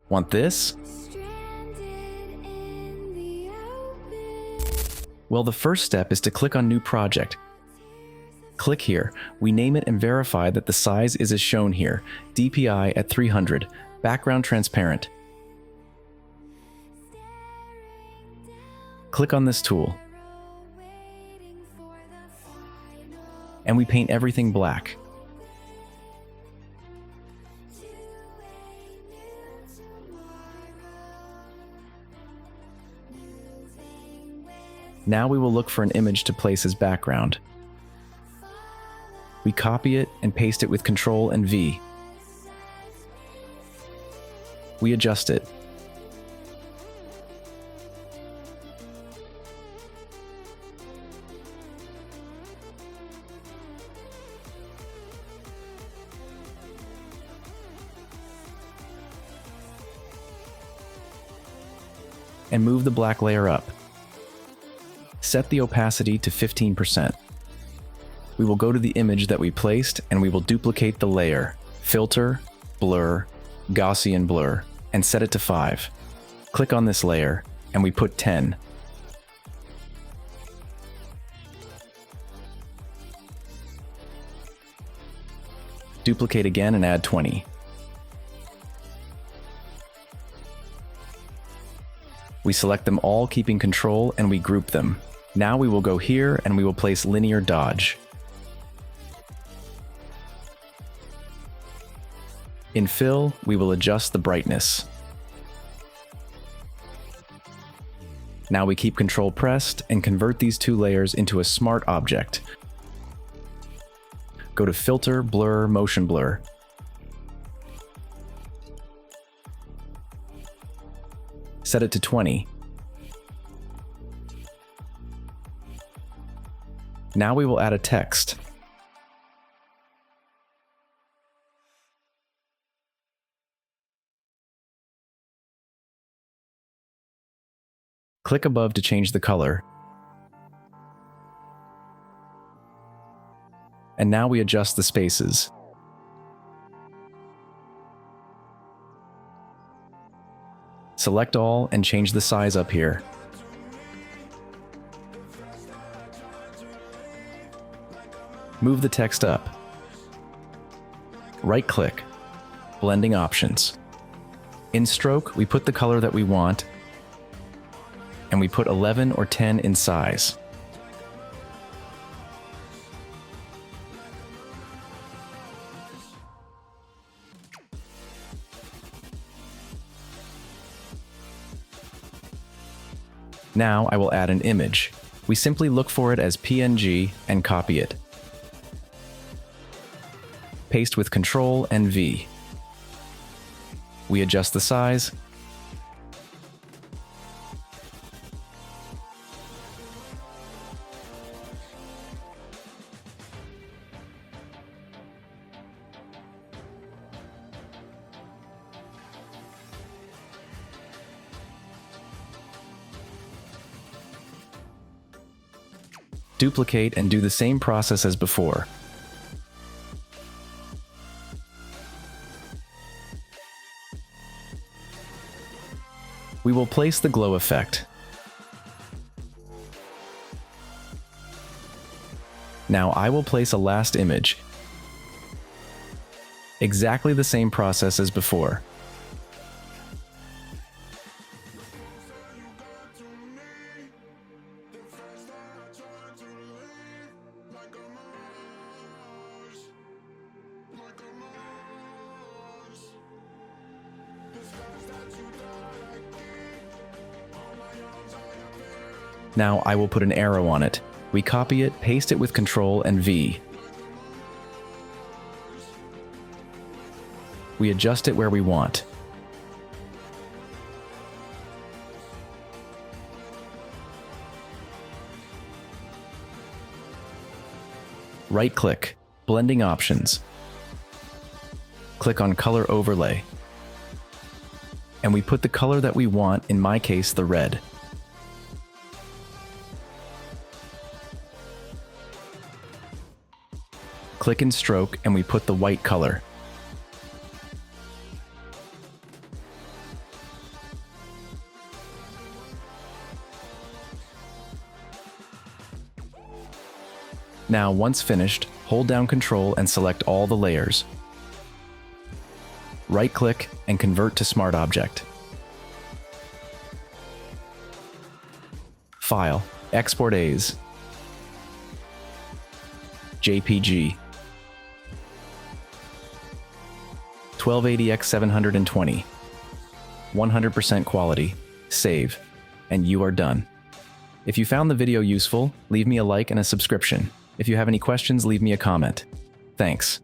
Want this? Well, the first step is to click on New Project. Click here. We name it and verify that the size is as shown here. DPI at 300. Background transparent. Click on this tool. And we paint everything black. Now we will look for an image to place as background. We copy it and paste it with Ctrl and V. We adjust it. And move the black layer up. Set the opacity to 15%. We will go to the image that we placed and we will duplicate the layer, Filter, Blur, Gaussian Blur, and set it to 5. Click on this layer and we put 10. Duplicate again and add 20. We select them all, keeping control, and we group them. Now we will go here and we will place linear dodge. In fill, we will adjust the brightness. Now we keep Control pressed and convert these two layers into a smart object. Go to Filter, Blur, Motion Blur. Set it to 20. Now we will add a text. Click above to change the color. And now we adjust the spaces. Select all and change the size up here. Move the text up. Right-click, blending options. In stroke, we put the color that we want, and we put 11 or 10 in size. Now I will add an image. We simply look for it as PNG and copy it. Paste with Ctrl and V. We adjust the size. Duplicate and do the same process as before. We will place the glow effect. Now I will place a last image. Exactly the same process as before. Now I will put an arrow on it. We copy it, paste it with Ctrl and V. We adjust it where we want. Right-click, blending options. Click on Color Overlay. And we put the color that we want, in my case, the red. Click in Stroke and we put the white color. Now, once finished, hold down Control and select all the layers. Right-click and convert to Smart Object. File, Export as, JPG, 1280x720, 100% quality, save, and you are done. If you found the video useful, leave me a like and a subscription. If you have any questions, leave me a comment. Thanks.